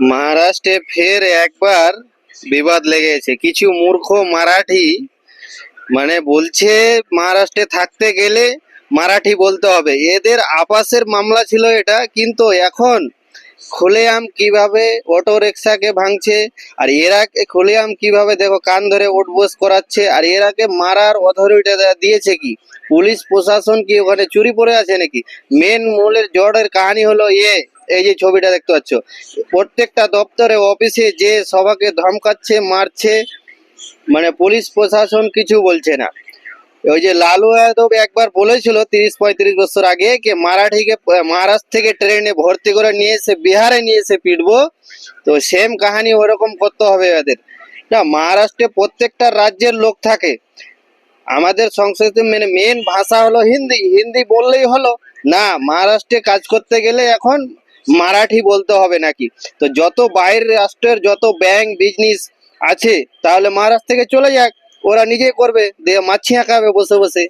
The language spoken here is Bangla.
মহারাষ্ট্রে ফের একবার বিবাদ লেগেছে। কিছু মূর্খ মারাঠি বলছে মহারাষ্ট্রে থাকতে গেলে মারাঠি বলতে হবে। এদের আবাসের মামলা ছিল এটা, কিন্তু এখন খুলেআম কিভাবে অটো রিক্সাকে ভাঙছে, আর এরাকে খুলেআম কিভাবে দেখো কান ধরে উঠবোস করাচ্ছে, আর এরাকে মারার অথরিটি দিয়েছে কি পুলিশ প্রশাসন? কি ওখানে চুরি পড়ে আছে নাকি? মেন মূলের জড়ের কাহিনী হলো এই যে ছবিটা দেখতে পাচ্ছ, প্রত্যেকটা দপ্তরে অফিসে যে সবাইকে ধমকাচ্ছে, মারছে, পুলিশ প্রশাসন কিছু বলছে না। ওই যে লালু যাদব একবার বলেছিল 30-35 বছর আগে যে মারাঠিকে মহারাষ্ট্র থেকে ট্রেনে ভর্তি করে নিয়ে এসে বিহারে নিয়ে এসে পিটবো। তো সেম কাহিনী ওরকম করতে হবে এদের। না, মহারাষ্ট্রে প্রত্যেকটা রাজ্যের লোক থাকে। আমাদের সংস্কৃতি মেন ভাষা হলো হিন্দি, হিন্দি বললেই হলো না। মহারাষ্ট্রে কাজ করতে গেলে এখন মারাঠি বলতে হবে নাকি? তো যত বাইরের রাষ্ট্রের যত ব্যাংক বিজনেস আছে, তাহলে মহারাষ্ট্র থেকে চলে যাক, ওরা নিজেই করবে, দিয়ে মাছি আঁকাবে বসে বসে।